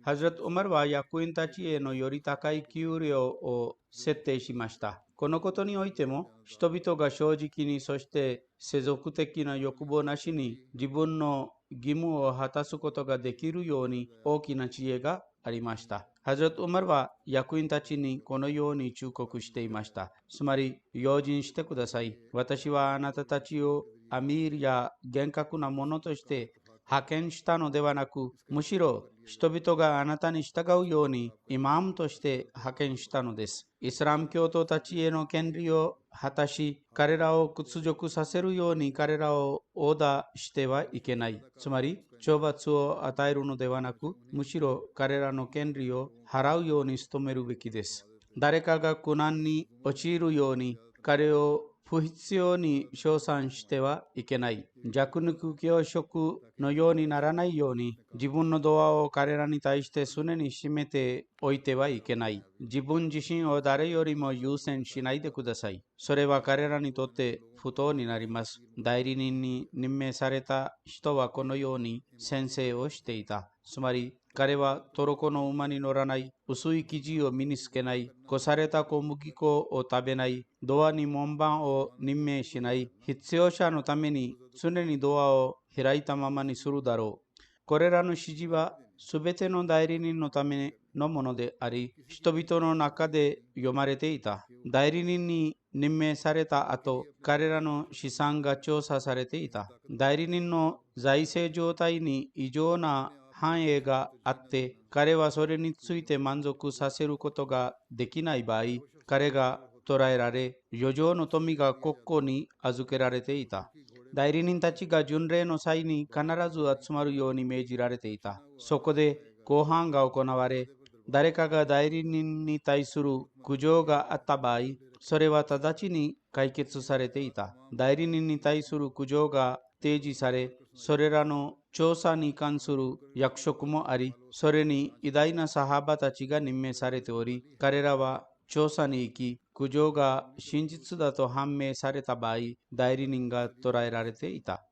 ハズラト・ウマルは役員たちへのより高い給料を設定しました。このことにおいても、人々が正直に、そして世俗的な欲望なしに自分の義務を果たすことができるように大きな知恵がありました。ハズラト・ウマルは役員たちにこのように忠告していました。つまり、用心してください。私はあなたたちをアミールや厳格な者として派遣したのではなく、むしろ人々があなたに従うようにイマームとして派遣したのです。イスラム教徒たちへの権利を果たし、彼らを屈辱させるように彼らをオーダーしてはいけない。つまり、懲罰を与えるのではなく、むしろ彼らの権利を払うように努めるべきです。誰かが苦難に陥るように、彼を不必要に称賛してはいけない。弱肉強食のようにならないように、自分のドアを彼らに対して常に閉めておいてはいけない。自分自身を誰よりも優先しないでください。それは彼らにとって不当になります。代理人に任命された人はこのように宣誓をしていた。つまり、彼はトロコの馬に乗らない、薄い生地を身につけない、こされた小麦粉を食べない、ドアに門番を任命しない、必要者のために常にドアを開いたままにするだろう。これらの指示はすべての代理人のためのものであり、人々の中で読まれていた。代理人に任命された後、彼らの資産が調査されていた。代理人の財政状態に異常な繁栄があって、彼はそれについて満足させることができない場合、彼が捕らえられ、余剰の富が国庫に預けられていた。代理人たちが巡礼の際に必ず集まるように命じられていた。そこで公判が行われ、誰かが代理人に対する苦情があった場合、それは直ちに解決されていた。代理人に対する苦情が提示され、それらの調査に関する役職もあり、それに偉大なサハバたちが任命されており、彼らは調査に行き、苦情が真実だと判明された場合、代理人が捕らえられていた。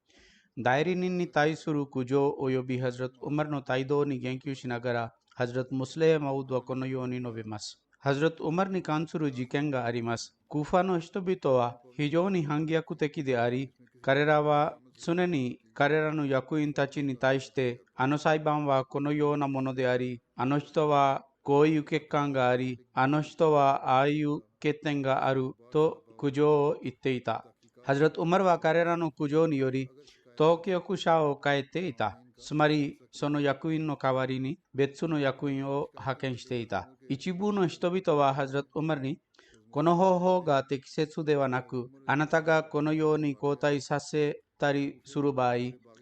代理人に対する苦情及びハズラト・ウマルの態度に言及しながら、ハズラト・ムスレー・マウドはこのように述べます。ハズラト・ウマルに関する事件があります。クーファの人々は非常に反逆的であり、彼らは常に彼らの役員たちに対して、あの裁判はこのようなものであり、あの人はこういう欠陥があり、あの人はああいう欠点があると苦情を言っていた。ハズラト・ウマルは彼らの苦情により、当局者を変えていた。つまり、その役員の代わりに別の役員を派遣していた。一部の人々はハズラト・ウマルに、この方法が適切ではなく、あなたがこのように交代させたりする場合、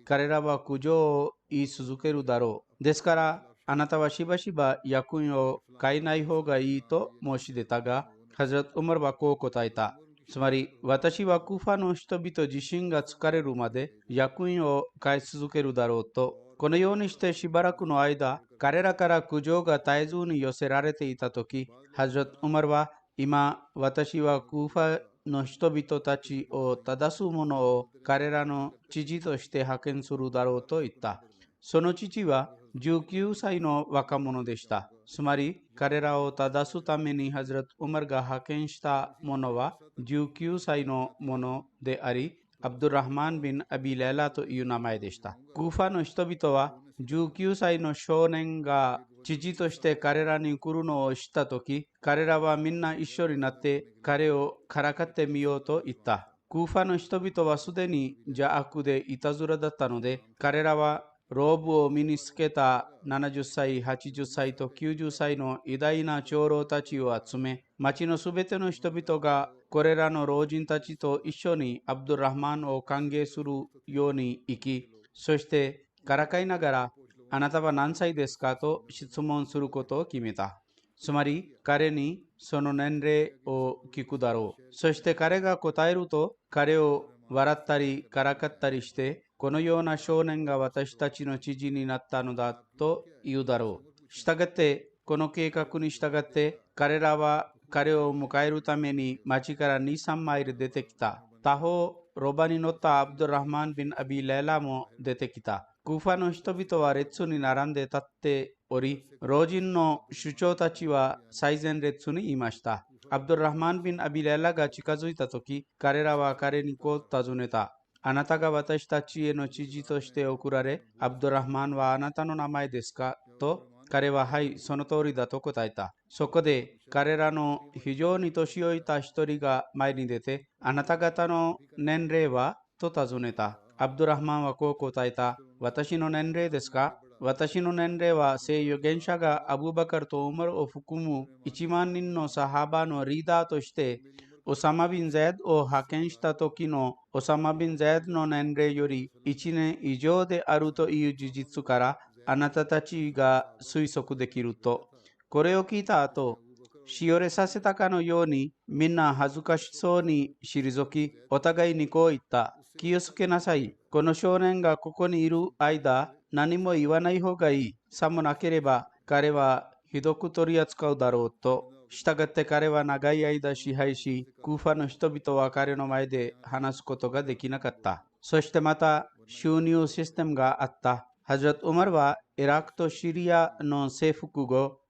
彼らは苦情を言い続けるだろう。ですから、あなたはしばしば役員を変えない方がいいと申し出たが、ハズラト・ウマルはこう答えた。つまり、私はクファの人々自身が疲れるまで役員を変え続けるだろうと。このようにしてしばらくの間、彼らから苦情が絶えずに寄せられていたとき、ハズラト・ウマルは、今、私はクファの人々たちを正す者を彼らの知事として派遣するだろうと言った。その父は19歳の若者でした。つまり、彼らを正すためにハズラト・ウマルが派遣した者は19歳の者であり、アブドゥラハマン・ビン・アビ・レラという名前でした。クーファの人々は19歳の少年が知事として彼らに来るのを知ったとき、彼らはみんな一緒になって彼をからかってみようと言った。クーファの人々はすでに邪悪でいたずらだったので、彼らはローブを身につけた70歳、80歳と90歳の偉大な長老たちを集め、町のすべての人々がこれらの老人たちと一緒にアブドゥラハマンを歓迎するように行き、そしてからかいながら、あなたは何歳ですかと質問することを決めた。つまり彼にその年齢を聞くだろう。そして彼が答えると、彼を笑ったりからかったりして、このような少年が私たちの知事になったのだと言うだろう。したがって、この計画に従って、彼らは彼を迎えるために町から2、3マイル出てきた。他方、ロバに乗ったアブドゥラハマン・ビン・アビ・レラも出てきた。クーファの人々は列に並んで立っており、老人の首長たちは最前列にいました。アブドゥラハマン・ビン・アビ・レラが近づいたとき、彼らは彼にこう尋ねた。あなたが私たちへの知事として送られ、アブドゥラハマンはあなたの名前ですかと彼ははい、その通りだと答えた。そこで彼らの非常に年老いた一人が前に出て、あなた方の年齢はと尋ねた。アブドゥラハマンはこう答えた。私の年齢ですか？私の年齢は聖預言者がアブバカルとウマルを含む1万人のサハバのリーダーとしてオサマ・ビン・ザイドを派遣した時のオサマ・ビン・ザイドの年齢より1年以上であるという事実からあなたたちが推測できると。これを聞いた後、しおれさせたかのようにみんな恥ずかしそうに退き、お互いにこう言った。気をつけなさい。この少年がここにいる間、何も言わない方がいい。さもなければ彼はひどく取り扱うだろうと。したがって彼は長い間支配し、クーファの人々は彼の前で話すことができなかった。そしてまた収入システムがあった。ハジャット・ウマルはイラクとシリアの征服後、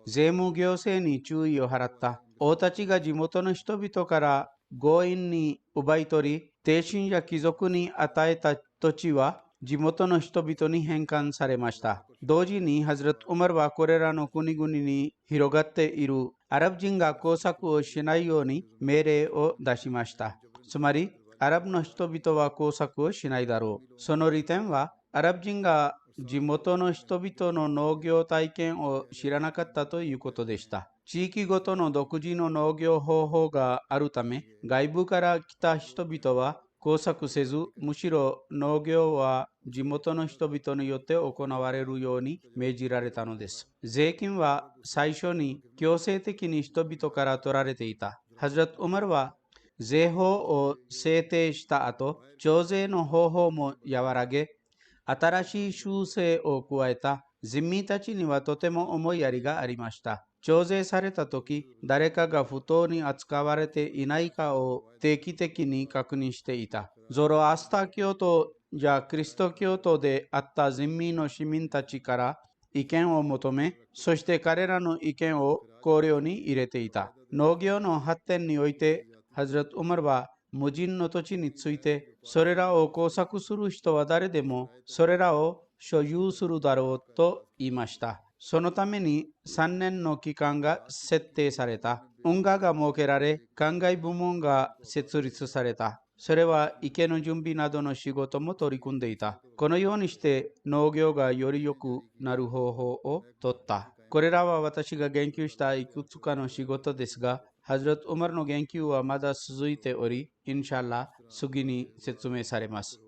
税務行政に注意を払った。王たちが地元の人々から強引に奪い取り、帝信や貴族に与えた土地は地元の人々に返還されました。同時に、ハズラット・ウマルはこれらの国々に広がっているアラブ人が工作をしないように命令を出しました。つまり、アラブの人々は工作をしないだろう。その利点は、アラブ人が地元の人々の農業体験を知らなかったということでした。地域ごとの独自の農業方法があるため、外部から来た人々は工作せず、むしろ農業は地元の人々によって行われるように命じられたのです。税金は最初に強制的に人々から取られていた。ハズラット・ウマルは税法を制定した後、徴税の方法も和らげ、新しい修正を加えた。人民たちにはとても思いやりがありました。徴税されたとき、誰かが不当に扱われていないかを定期的に確認していた。ゾロアスター教徒やキリスト教徒であった人民の市民たちから意見を求め、そして彼らの意見を考慮に入れていた。農業の発展において、ハズラット・ウマルは無人の土地について、それらを工作する人は誰でもそれらを所有するだろうと言いました。そのために3年の期間が設定された。運河が設けられ、灌漑部門が設立された。それは池の準備などの仕事も取り組んでいた。このようにして農業がより良くなる方法を取った。これらは私が言及したいくつかの仕事ですが、ハズラット・ウマルの言及はまだ続いており、インシャアラ次に説明されます。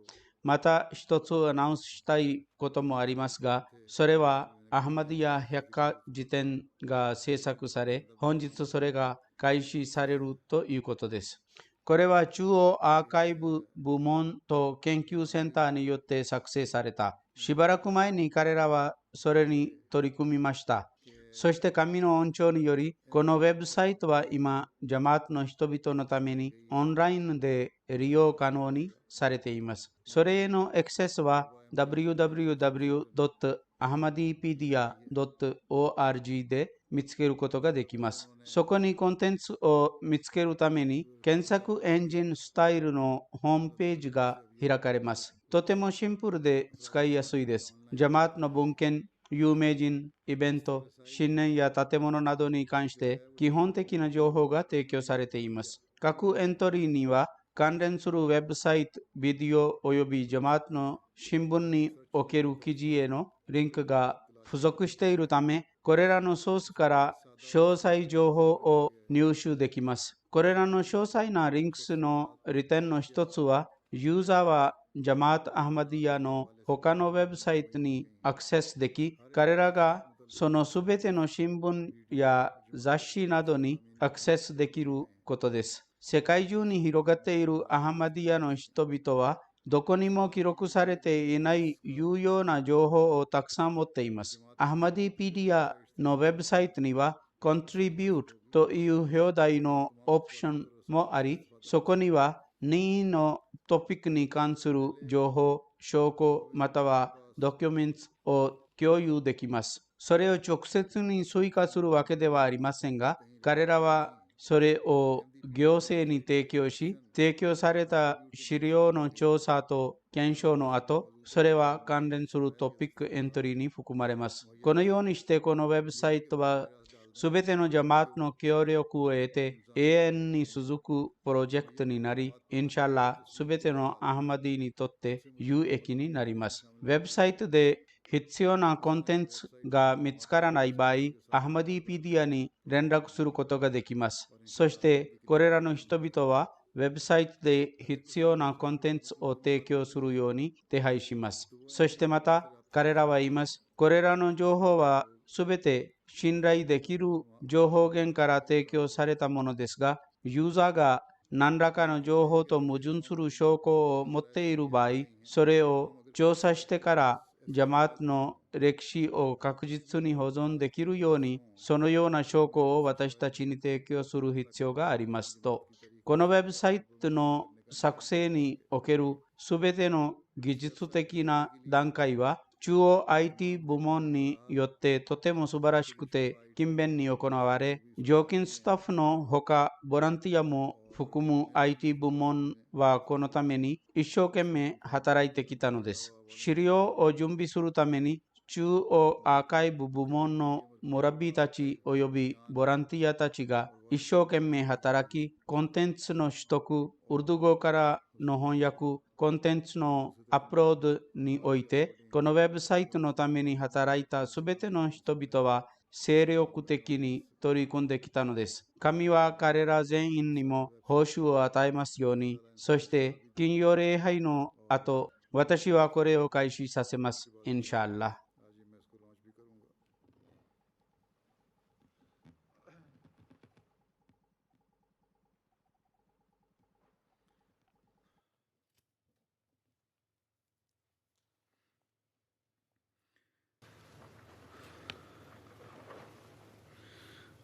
また一つアナウンスしたいこともありますが、それはアハマディヤ百科事典が制作され、本日それが開始されるということです。これは中央アーカイブ部門と研究センターによって作成された。しばらく前に彼らはそれに取り組みました。そして神の恩寵により、このウェブサイトは今、ジャマートの人々のためにオンラインで利用可能にされています。それへのアクセスは www.ahmadipedia.org で見つけることができます。そこにコンテンツを見つけるために、検索エンジンスタイルのホームページが開かれます。とてもシンプルで使いやすいです。ジャマートの文献、有名人、イベント、新年や建物などに関して基本的な情報が提供されています。各エントリーには関連するウェブサイト、ビデオおよびジャマートの新聞における記事へのリンクが付属しているため、これらのソースから詳細情報を入手できます。これらの詳細なリンクスの利点の一つは、ユーザーはジャマート・アハマディヤの他のウェブサイトにアクセスでき、彼らがそのすべての新聞や雑誌などにアクセスできることです。世界中に広がっているアハマディヤの人々は、どこにも記録されていない有用な情報をたくさん持っています。アハマディペディアのウェブサイトには、Contribute という表題のオプションもあり、そこには任意のトピックに関する情報、証拠またはドキュメントを共有できます。それを直接に追加するわけではありませんが、彼らはそれを行政に提供し、提供された資料の調査と検証の後、それは関連するトピックエントリーに含まれます。このようにしてこのウェブサイトはすべてのジャマートの協力を得て永遠に続くプロジェクトになり、インシャアラすべてのアハマディにとって有益になります。ウェブサイトで必要なコンテンツが見つからない場合、アハマディペディアに連絡することができます。そして、これらの人々はウェブサイトで必要なコンテンツを提供するように手配します。そしてまた、彼らは言います。これらの情報はすべて信頼できる情報源から提供されたものですが、ユーザーが何らかの情報と矛盾する証拠を持っている場合、それを調査してからジャマートの歴史を確実に保存できるように、そのような証拠を私たちに提供する必要がありますと。このウェブサイトの作成におけるすべての技術的な段階は、中央 IT 部門によってとても素晴らしくて勤勉に行われ、常勤スタッフのほかボランティアも含む IT 部門はこのために一生懸命働いてきたのです。資料を準備するために中央アーカイブ部門のムラビーたち及びボランティアたちが一生懸命働き、コンテンツの取得、ウルドゥ語からの翻訳、コンテンツのアップロードにおいて、このウェブサイトのために働いたすべての人々は精力的に取り組んできたのです。神は彼ら全員にも報酬を与えますように、そして金曜礼拝の後、私はこれを開始させます。インシャアッラー。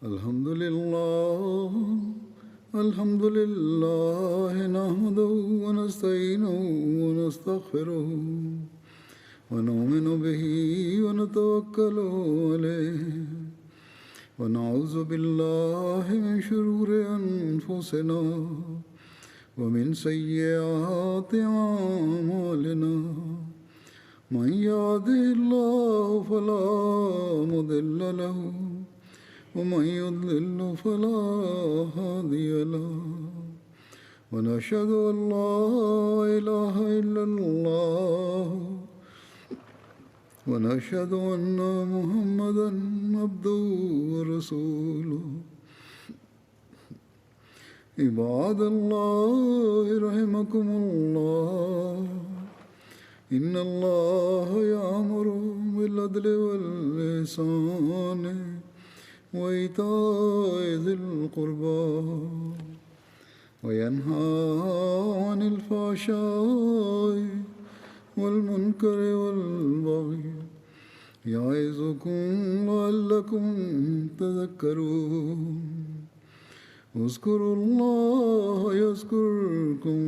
الحمد لله الحمد لله نحمده ونستعينه ونستغفره ونؤمن به ونتوكل عليه ونعوذ بالله من شرور أنفسنا ومن سيئات أعمالنا من يهده الله فلا مضل له ومن يضلل فلا هادي له ونشهد أن لا إله إلا الله ونشهد أن محمدا عبده ورسوله عباد الله رحمكم الله إن الله يأمر بالعدل والإحسان وإيتاء ذي القربى وينهى عن الفحشاء والمنكر والبغي يعظكم لعلكم تذكرون اذكروا الله يذكركم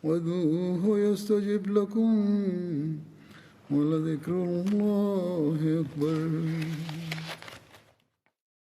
وادعوه يستجب لكم ولذكر الله أكبر